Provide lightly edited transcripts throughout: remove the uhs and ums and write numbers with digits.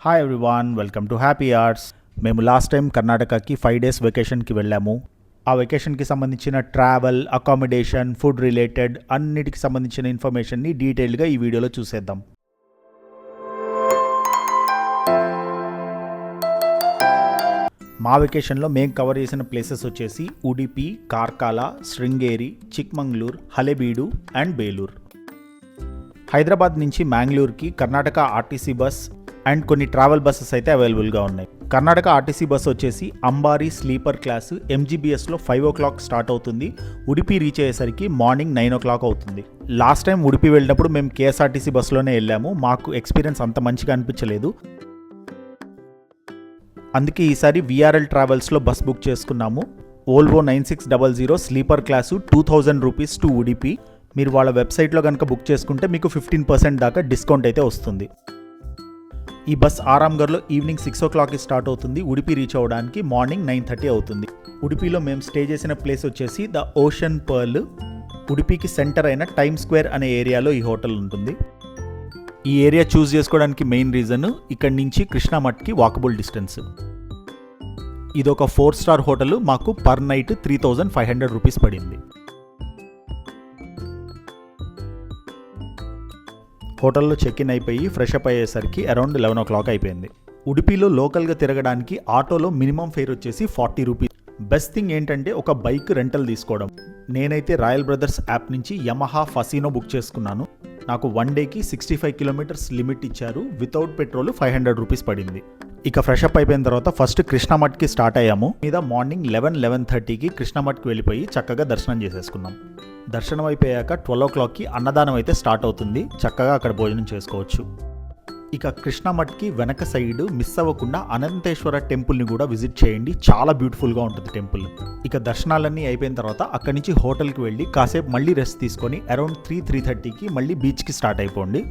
Hi everyone, welcome to happy arts. మేము last time కర్ణాటకకి 5 days వెకేషన్కి వెళ్ళాము. ఆ వెకేషన్కి సంబంధించిన ట్రావెల్, అకామిడేషన్, ఫుడ్ రిలేటెడ్ అన్నిటికి సంబంధించిన ఇన్ఫర్మేషన్ని డీటెయిల్డ్గా ఈ వీడియోలో చూసేద్దాం. మా వెకేషన్లో మేము కవర్ చేసిన ప్లేసెస్ వచ్చేసి ఉడిపి, కార్కాల, శృంగేరి, చిక్మంగళూరు, హలెబీడు అండ్ బేలూరు. హైదరాబాద్ నుంచి మ్యాంగ్లూర్కి కర్ణాటక ఆర్టీసీ బస్ అండ్ కొన్ని ట్రావెల్ బస్సెస్ అయితే అవైలబుల్గా ఉన్నాయి. కర్ణాటక ఆర్టీసీ బస్ వచ్చేసి అంబారీ స్లీపర్ క్లాసు MGBSలో 5 o'clock స్టార్ట్ అవుతుంది. ఉడిపి రీచ్ అయ్యేసరికి మార్నింగ్ 9 o'clock అవుతుంది. లాస్ట్ టైం ఉడిపి వెళ్ళినప్పుడు మేము KSRTC బస్సులోనే వెళ్ళాము. మాకు ఎక్స్పీరియన్స్ అంత మంచిగా అనిపించలేదు. అందుకే ఈసారి VRL ట్రావెల్స్లో బస్ బుక్ చేసుకున్నాము. Volvo 9600 sleeper class 2000 rupees to Udupi. మీరు వాళ్ళ వెబ్సైట్లో కనుక బుక్ చేసుకుంటే మీకు 15% దాకా డిస్కౌంట్ అయితే వస్తుంది. ఈ బస్ ఆరాంఘర్లో ఈవినింగ్ 6 o'clockకి స్టార్ట్ అవుతుంది. ఉడిపి రీచ్ అవ్వడానికి మార్నింగ్ 9:30 అవుతుంది. ఉడిపిలో మేము స్టే చేసిన ప్లేస్ వచ్చేసి ద ఓషన్ పర్ల్. ఉడిపికి సెంటర్ అయిన టైమ్ స్క్వేర్ అనే ఏరియాలో ఈ హోటల్ ఉంటుంది. ఈ ఏరియా చూస్ చేసుకోవడానికి మెయిన్ రీజన్ ఇక్కడి నుంచి కృష్ణా మఠ్కి వాకబుల్ డిస్టెన్స్. ఇది ఒక 4-star హోటల్. మాకు పర్ నైట్ 3500 రూపీస్ పడింది. హోటల్లో చెక్ ఇన్ అయిపోయి ఫ్రెష్ అప్ అయ్యేసరికి అరౌండ్ 11 o'clock అయిపోయింది. ఉడిపిలో లోకల్గా తిరగడానికి ఆటోలో మినిమం ఫేర్ వచ్చేసి 40 రూపీస్. బెస్ట్ థింగ్ ఏంటంటే ఒక బైక్ రెంటల్ తీసుకోవడం. నేనైతే రాయల్ బ్రదర్స్ యాప్ నుంచి యమహా ఫసీనో బుక్ చేసుకున్నాను. నాకు 1 dayకి 65 kilometers లిమిట్ ఇచ్చారు. వితౌట్ పెట్రోల్ 500 రూపీస్ పడింది. ఇక ఫ్రెష్ అప్ అయిపోయిన తర్వాత ఫస్ట్ కృష్ణమఠ్కి స్టార్ట్ అయ్యాము. మీద మార్నింగ్ 11-11:30కి కృష్ణమఠ్కి వెళ్ళిపోయి చక్కగా దర్శనం చేసేసుకున్నాం. దర్శనం అయిపోయాక 12 o'clockకి అన్నదానం అయితే స్టార్ట్ అవుతుంది. చక్కగా అక్కడ భోజనం చేసుకోవచ్చు. ఇక కృష్ణమఠ్కి వెనక సైడ్ మిస్ అవ్వకుండా అనంతేశ్వర టెంపుల్ని కూడా విజిట్ చేయండి. చాలా బ్యూటిఫుల్గా ఉంటుంది టెంపుల్. ఇక దర్శనాలన్నీ అయిపోయిన తర్వాత అక్కడి నుంచి హోటల్కి వెళ్ళి కాసేపు మళ్ళీ రెస్ట్ తీసుకొని అరౌండ్ 3-3:30కి మళ్ళీ బీచ్కి స్టార్ట్ అయిపోండి.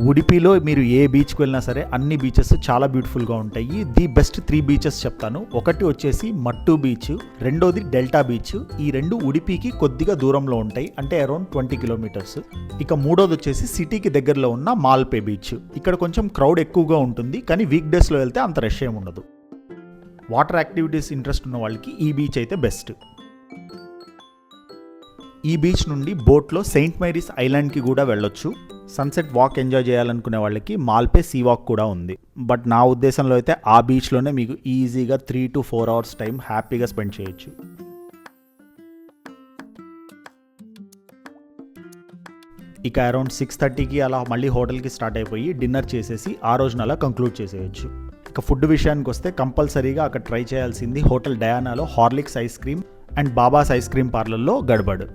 ఉడిపిలో మీరు ఏ బీచ్కి వెళ్ళినా సరే అన్ని బీచెస్ చాలా బ్యూటిఫుల్గా ఉంటాయి. ది బెస్ట్ 3 beaches చెప్తాను. ఒకటి వచ్చేసి మట్టు బీచ్, రెండోది డెల్టా బీచ్. ఈ రెండు ఉడిపికి కొద్దిగా దూరంలో ఉంటాయి, అంటే అరౌండ్ 20 kilometers. ఇక మూడోది వచ్చేసి సిటీకి దగ్గరలో ఉన్న మాల్పే బీచ్. ఇక్కడ కొంచెం క్రౌడ్ ఎక్కువగా ఉంటుంది, కానీ వీక్ డేస్లో వెళ్తే అంత రష్ ఏమి ఉండదు. వాటర్ యాక్టివిటీస్ ఇంట్రెస్ట్ ఉన్న వాళ్ళకి ఈ బీచ్ అయితే బెస్ట్. ఈ బీచ్ నుండి బోట్లో సెయింట్ మేరీస్ ఐలాండ్కి కూడా వెళ్ళొచ్చు. సన్సెట్ వాక్ ఎంజాయ్ చేయాలనుకునే వాళ్ళకి మాల్పే సీ వాక్ కూడా ఉంది. బట్ నా ఉద్దేశంలో అయితే ఆ బీచ్లోనే మీకు ఈజీగా 3 to 4 hours టైం హ్యాపీగా స్పెండ్ చేయొచ్చు. ఇక అరౌండ్ 6:30కి అలా మళ్ళీ హోటల్కి స్టార్ట్ అయిపోయి డిన్నర్ చేసేసి ఆ రోజున అలా కంక్లూడ్ చేసేయచ్చు. ఇక ఫుడ్ విషయానికి వస్తే కంపల్సరీగా అక్కడ ట్రై చేయాల్సింది హోటల్ డయానాలో Horlicks ice cream and Baba's ice cream పార్లర్లో గడబడ్.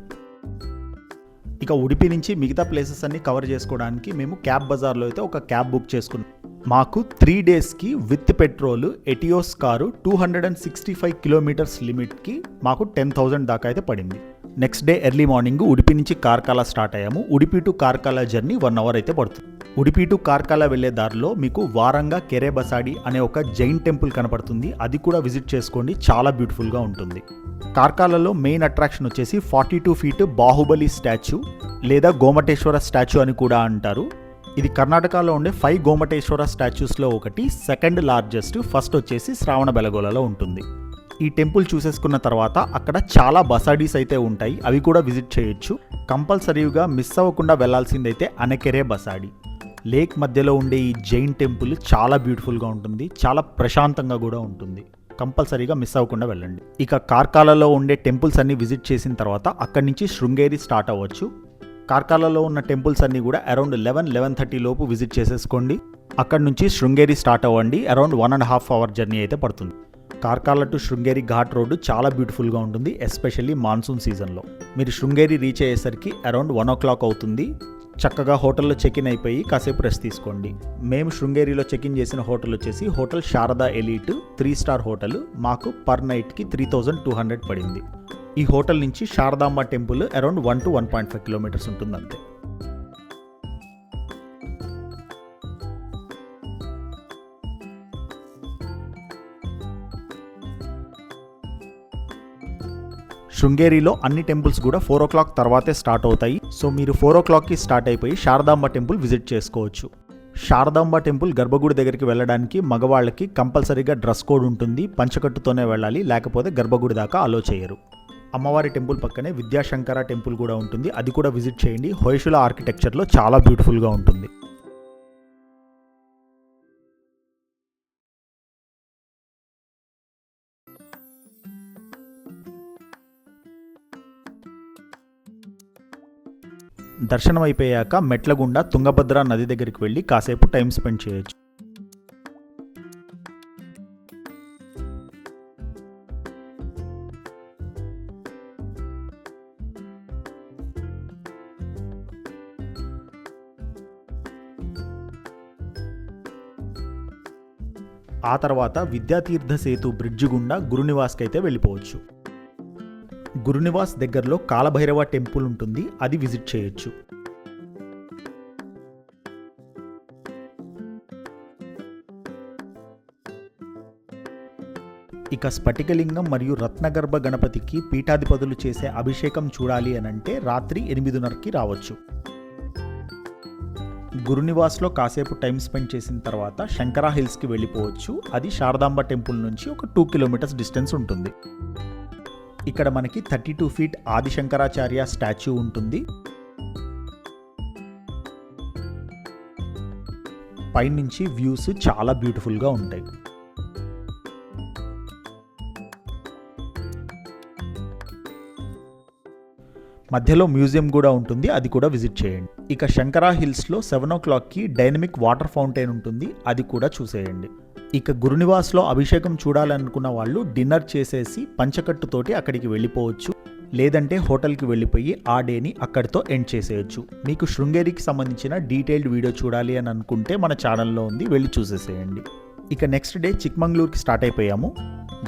ఇక ఉడిపి నుంచి మిగతా ప్లేసెస్ అన్ని కవర్ చేసుకోవడానికి మేము క్యాబ్ బజార్లో అయితే ఒక క్యాబ్ బుక్ చేసుకున్నాం. మాకు 3 daysకి with petrol Etios car 265 kilometers లిమిట్కి మాకు 10,000 దాకా అయితే పడింది. Next day early morning Udupi నుంచి కార్కాల స్టార్ట్ అయ్యాము. Udupi to Karkala journey 1 hour అయితే పడుతుంది. ఉడిపి టు కార్కాల వెళ్లే దారిలో మీకు వారంగా కెరేబసాడి అనే ఒక జైన్ టెంపుల్ కనపడుతుంది. అది కూడా విజిట్ చేసుకోండి, చాలా బ్యూటిఫుల్గా ఉంటుంది. కార్కాలలో మెయిన్ అట్రాక్షన్ వచ్చేసి 42 feet బాహుబలి స్టాచ్యూ లేదా గోమటేశ్వర స్టాచ్యూ అని కూడా అంటారు. ఇది కర్ణాటకలో ఉండే 5 గోమటేశ్వర స్టాచ్యూస్లో ఒకటి. Second largest. ఫస్ట్ వచ్చేసి శ్రావణ బెలగోలలో ఉంటుంది. ఈ టెంపుల్ చూసేసుకున్న తర్వాత అక్కడ చాలా బసాడీస్ అయితే ఉంటాయి, అవి కూడా విజిట్ చేయొచ్చు. కంపల్సరీగా మిస్ అవ్వకుండా వెళ్లాల్సిందైతే అనకెరే బసాడి. లేక్ మధ్యలో ఉండే ఈ జైన్ టెంపుల్ చాలా బ్యూటిఫుల్గా ఉంటుంది, చాలా ప్రశాంతంగా కూడా ఉంటుంది. కంపల్సరీగా మిస్ అవ్వకుండా వెళ్ళండి. ఇక కార్కాలలో ఉండే టెంపుల్స్ అన్ని విజిట్ చేసిన తర్వాత అక్కడి నుంచి శృంగేరి స్టార్ట్ అవ్వచ్చు. కార్కాలలో ఉన్న టెంపుల్స్ అన్ని కూడా అరౌండ్ 11-11:30 లోపు విజిట్ చేసేసుకోండి. అక్కడి నుంచి శృంగేరి స్టార్ట్ అవ్వండి. అరౌండ్ 1.5 hour జర్నీ అయితే పడుతుంది. కార్కాల టు శృంగేరి ఘాట్ రోడ్డు చాలా బ్యూటిఫుల్గా ఉంటుంది, ఎస్పెషల్లీ మాన్సూన్ సీజన్లో. మీరు శృంగేరి రీచ్ అయ్యేసరికి అరౌండ్ 1 o'clock అవుతుంది. చక్కగా హోటల్లో చెక్ ఇన్ అయిపోయి కాసేపు రెస్ట్ తీసుకోండి. మేము శృంగేరిలో చెక్ ఇన్ చేసిన హోటల్ వచ్చేసి hotel Sharada elite 3-star hotel. మాకు పర్ నైట్కి 3200 పడింది. ఈ హోటల్ నుంచి Sharadamba temple around 1 to 1.5 kilometers ఉంటుంది అంతే. శృంగేరిలో అన్ని టెంపుల్స్ కూడా 4 o'clock తర్వాతే స్టార్ట్ అవుతాయి. సో మీరు 4 o'clockకి స్టార్ట్ అయిపోయి శారదాంబ టెంపుల్ విజిట్ చేసుకోవచ్చు. శారదాంబ టెంపుల్ గర్భగుడి దగ్గరికి వెళ్ళడానికి మగవాళ్ళకి కంపల్సరీగా డ్రెస్ కోడ్ ఉంటుంది. పంచకట్టుతోనే వెళ్ళాలి, లేకపోతే గర్భగుడి దాకా అలో చేయరు. అమ్మవారి టెంపుల్ పక్కనే విద్యాశంకర టెంపుల్ కూడా ఉంటుంది, అది కూడా విజిట్ చేయండి. హొయసల ఆర్కిటెక్చర్లో చాలా బ్యూటిఫుల్గా ఉంటుంది. దర్శనం అయిపోయాక మెట్ల గుండా తుంగభద్ర నది దగ్గరికి వెళ్ళి కాసేపు టైం స్పెండ్ చేయొచ్చు. ఆ తర్వాత విద్యాతీర్థ సేతు బ్రిడ్జి గుండా గురునివాస్కి అయితే వెళ్ళిపోవచ్చు. గురునివాస్ దగ్గరలో కాలభైరవ టెంపుల్ ఉంటుంది, అది విజిట్ చేయొచ్చు. ఇక స్ఫటికలింగం మరియు రత్నగర్భ గణపతికి పీఠాధిపతులు చేసే అభిషేకం చూడాలి అనంటే రాత్రి 8:30కి రావచ్చు. గురునివాస్లో కాసేపు టైం స్పెండ్ చేసిన తర్వాత శంకరా హిల్స్కి వెళ్ళిపోవచ్చు. అది శారదాంబ టెంపుల్ నుంచి ఒక 2 కిలోమీటర్స్ డిస్టెన్స్ ఉంటుంది. ఇక్కడ మనకి 32 ఫీట్ ఆదిశంకరాచార్య స్టాచ్యూ ఉంటుంది. పైనుంచి వ్యూస్ చాలా బ్యూటిఫుల్గా ఉంటాయి. మధ్యలో మ్యూజియం కూడా ఉంటుంది, అది కూడా విజిట్ చేయండి. ఇక శంకరా హిల్స్లో 7 o'clockకి డైనమిక్ వాటర్ ఫౌంటైన్ ఉంటుంది, అది కూడా చూసేయండి. ఇక గురునివాస్లో అభిషేకం చూడాలనుకున్న వాళ్ళు డిన్నర్ చేసేసి పంచకట్టుతోటి అక్కడికి వెళ్ళిపోవచ్చు. లేదంటే హోటల్కి వెళ్ళిపోయి ఆ డేని అక్కడితో ఎండ్ చేసేయచ్చు. మీకు శృంగేరికి సంబంధించిన డీటెయిల్డ్ వీడియో చూడాలి అని అనుకుంటే మన ఛానల్లో ఉంది, వెళ్ళి చూసేసేయండి. ఇక నెక్స్ట్ డే చిక్మంగళూరుకి స్టార్ట్ అయిపోయాము.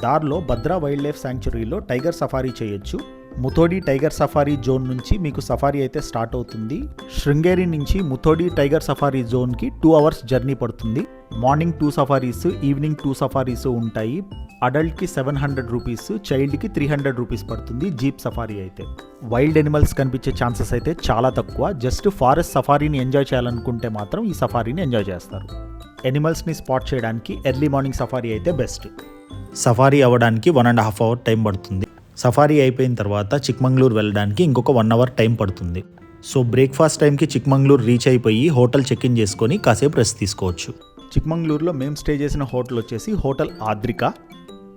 దారిలో భద్రా వైల్డ్ లైఫ్ శాంక్చురీలో టైగర్ సఫారీ చేయొచ్చు. ముథోడి టైగర్ సఫారీ జోన్ నుంచి మీకు సఫారీ అయితే స్టార్ట్ అవుతుంది. శృంగేరి నుంచి ముథోడి టైగర్ సఫారీ జోన్కి 2 hours జర్నీ పడుతుంది. మార్నింగ్ 2 సఫారీస్, ఈవినింగ్ 2 సఫారీస్ ఉంటాయి. అడల్ట్కి 700 రూపీస్, చైల్డ్కి 300 రూపీస్ పడుతుంది జీప్ సఫారీ అయితే. వైల్డ్ ఎనిమల్స్ కనిపించే ఛాన్సెస్ అయితే చాలా తక్కువ. జస్ట్ ఫారెస్ట్ సఫారీని ఎంజాయ్ చేయాలనుకుంటే మాత్రం ఈ సఫారీని ఎంజాయ్ చేస్తారు. ఎనిమల్స్ని స్పాట్ చేయడానికి ఎర్లీ మార్నింగ్ సఫారీ అయితే బెస్ట్. సఫారీ అవ్వడానికి 1.5 hour టైం పడుతుంది. సఫారీ అయిపోయిన తర్వాత చిక్మంగళూరు వెళ్ళడానికి ఇంకొక 1 hour టైం పడుతుంది. సో బ్రేక్ఫాస్ట్ టైంకి చిక్మంగళూరు రీచ్ అయిపోయి హోటల్ చెక్ ఇన్ చేసుకొని కాసేపు రెస్ట్ తీసుకోవచ్చు. చిక్మంగళూరులో మేము స్టే చేసిన హోటల్ వచ్చేసి hotel Adrika.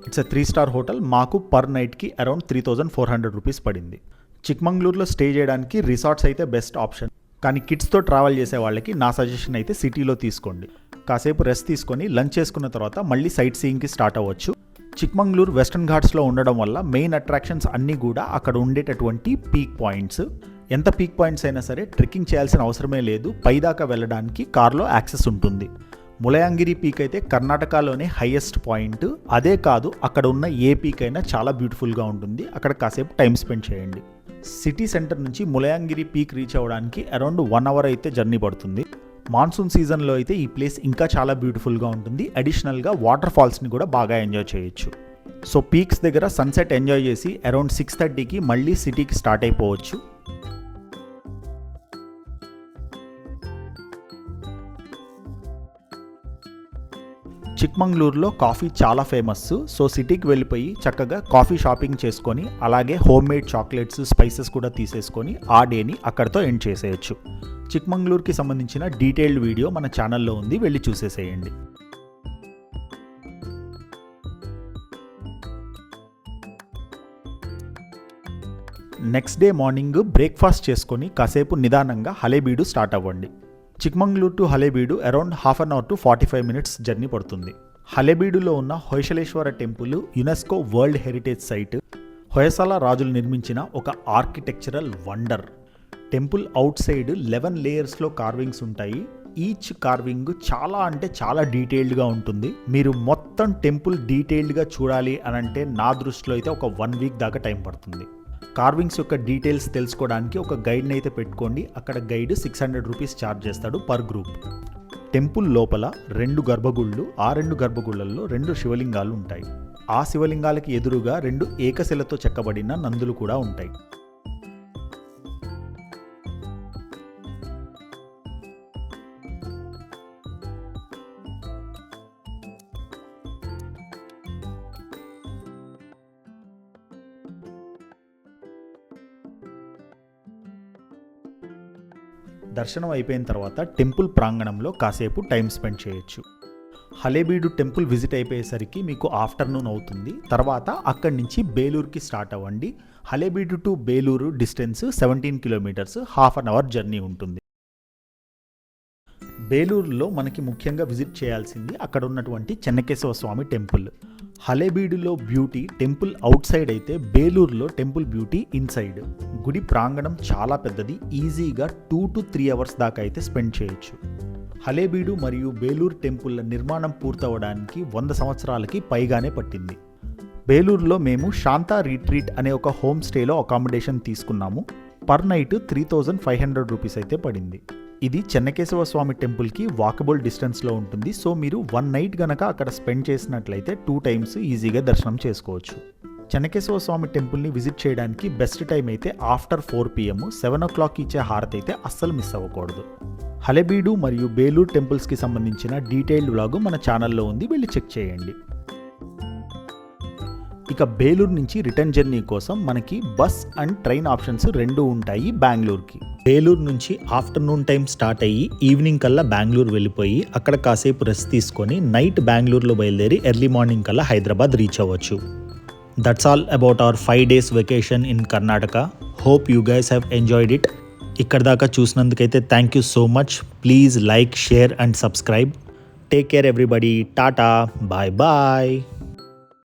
It's a 3-star hotel. మాకు పర్ నైట్కి అరౌండ్ 3,400 రూపీస్ పడింది. చిక్మంగళూరులో స్టే చేయడానికి రిసార్ట్స్ అయితే బెస్ట్ ఆప్షన్. కానీ కిడ్స్తో ట్రావెల్ చేసే వాళ్ళకి నా సజెషన్ అయితే సిటీలో తీసుకోండి. కాసేపు రెస్ట్ తీసుకొని లంచ్ చేసుకున్న తర్వాత మళ్ళీ సైట్ సీయింగ్కి స్టార్ట్ అవ్వచ్చు. చిక్మంగళూరు వెస్టర్న్ ఘాట్స్లో ఉండడం వల్ల మెయిన్ అట్రాక్షన్స్ అన్నీ కూడా అక్కడ ఉండేటటువంటి పీక్ పాయింట్స్. ఎంత పీక్ పాయింట్స్ అయినా సరే ట్రెక్కింగ్ చేయాల్సిన అవసరమే లేదు. పైదాకా వెళ్ళడానికి కార్లో యాక్సెస్ ఉంటుంది. ములయాంగిరి పీక్ అయితే కర్ణాటకలోనే హైయెస్ట్ పాయింట్. అదే కాదు, అక్కడ ఉన్న ఏ పీక్ అయినా చాలా బ్యూటిఫుల్గా ఉంటుంది. అక్కడ కాసేపు టైం స్పెండ్ చేయండి. సిటీ సెంటర్ నుంచి ములయాంగిరి పీక్ రీచ్ అవ్వడానికి అరౌండ్ 1 hour అయితే జర్నీ పడుతుంది. మాన్సూన్ సీజన్లో అయితే ఈ ప్లేస్ ఇంకా చాలా బ్యూటిఫుల్గా ఉంటుంది. అడిషనల్గా వాటర్ ఫాల్స్ని కూడా బాగా ఎంజాయ్ చేయొచ్చు. సో పీక్స్ దగ్గర సన్సెట్ ఎంజాయ్ చేసి అరౌండ్ 6:30కి మళ్ళీ సిటీకి స్టార్ట్ అయిపోవచ్చు. చిక్మంగళూరులో కాఫీ చాలా ఫేమస్. సో సిటీకి వెళ్ళిపోయి చక్కగా కాఫీ షాపింగ్ చేసుకొని అలాగే హోమ్ మేడ్ చాక్లెట్స్, స్పైసెస్ కూడా తీసేసుకొని ఆ డేని అక్కడితో ఎండ్ చేసేయచ్చు. చిక్మంగళూరుకి సంబంధించిన డీటెయిల్డ్ వీడియో మన ఛానల్లో ఉంది, వెళ్ళి చూసేసేయండి. నెక్స్ట్ డే మార్నింగ్ బ్రేక్ఫాస్ట్ చేసుకొని కాసేపు నిదానంగా హలేబీడు స్టార్ట్ అవ్వండి. Chikmagalur to Halebidu around 1/2 hour to 45 minutes journey పడుతుంది. హలేబీడులో ఉన్న Hoysaleswara temple UNESCO world heritage site. Hoysala రాజులు నిర్మించిన ఒక architectural wonder. Temple outside 11 లేయర్స్లో కార్వింగ్స్ ఉంటాయి. ఈచ్ కార్వింగ్ చాలా అంటే చాలా డీటెయిల్డ్గా ఉంటుంది. మీరు మొత్తం టెంపుల్ డీటెయిల్డ్గా చూడాలి అనంటే నా దృష్టిలో అయితే ఒక 1 week దాకా టైం పడుతుంది. కార్వింగ్స్ యొక్క డీటెయిల్స్ తెలుసుకోవడానికి ఒక గైడ్ని అయితే పెట్టుకోండి. అక్కడ గైడ్ 600 రూపీస్ ఛార్జ్ చేస్తాడు పర్ గ్రూప్. టెంపుల్ లోపల 2 గర్భగుళ్ళు, ఆ 2 గర్భగుళ్ళల్లో 2 శివలింగాలు ఉంటాయి. ఆ శివలింగాలకి ఎదురుగా 2 ఏకశిలతో చెక్కబడిన నందులు కూడా ఉంటాయి. దర్శనం అయిపోయిన తర్వాత టెంపుల్ ప్రాంగణంలో కాసేపు టైం స్పెండ్ చేయొచ్చు. హలేబీడు టెంపుల్ విజిట్ అయిపోయేసరికి మీకు ఆఫ్టర్నూన్ అవుతుంది. తర్వాత అక్కడి నుంచి బేలూరుకి స్టార్ట్ అవ్వండి. Halebidu to Belur distance 17 kilometres, half an hour journey ఉంటుంది. బేలూరులో మనకి ముఖ్యంగా విజిట్ చేయాల్సింది అక్కడ ఉన్నటువంటి చెన్నకేశవ స్వామి టెంపుల్. హలేబీడులో బ్యూటీ టెంపుల్ అవుట్ సైడ్ అయితే బేలూరులో టెంపుల్ బ్యూటీ ఇన్సైడ్. గుడి ప్రాంగణం చాలా పెద్దది, ఈజీగా 2 to 3 అవర్స్ దాకా అయితే స్పెండ్ చేయొచ్చు. హలేబీడు మరియు బేలూరు టెంపుల్ల నిర్మాణం పూర్తవడానికి 100 సంవత్సరాలకి పైగానే పట్టింది. బేలూరులో మేము శాంతా రిట్రీట్ అనే ఒక హోమ్ స్టేలో అకామిడేషన్ తీసుకున్నాము. పర్ నైట్ 3500 రూపీస్ అయితే పడింది. ఇది చెన్నకేశవ స్వామి టెంపుల్కి వాకబుల్ డిస్టెన్స్లో ఉంటుంది. సో మీరు 1 నైట్ గనక అక్కడ స్పెండ్ చేసినట్లయితే 2 టైమ్స్ ఈజీగా దర్శనం చేసుకోవచ్చు. చెన్నకేశవ స్వామి టెంపుల్ని విజిట్ చేయడానికి బెస్ట్ టైం అయితే ఆఫ్టర్ 4 PM, 7 o'clock ఇచ్చే హారతి అయితే అస్సలు మిస్ అవ్వకూడదు. హలేబీడు మరియు బేలూరు టెంపుల్స్కి సంబంధించిన డీటెయిల్డ్ వ్లాగ్ మన ఛానల్లో ఉంది, వెళ్ళి చెక్ చేయండి. ఇక బేలూరు నుంచి రిటర్న్ జర్నీ కోసం మనకి బస్ అండ్ ట్రైన్ ఆప్షన్స్ 2 ఉంటాయి బెంగళూరుకి. బేలూరు నుంచి ఆఫ్టర్నూన్ టైం స్టార్ట్ అయ్యి ఈవినింగ్ కల్లా బెంగళూరు వెళ్ళిపోయి అక్కడ కాసేపు రెస్ట్ తీసుకొని నైట్ బెంగళూరులో బయలుదేరి ఎర్లీ మార్నింగ్ కల్లా హైదరాబాద్ రీచ్ అవ్వచ్చు. That's all about our 5 days vacation in Karnataka. Hope you guys have enjoyed it. ఇక్కడ దాకా చూసినందుకైతే thank you so much. Please like, share and subscribe. Take care everybody. Tata, bye bye.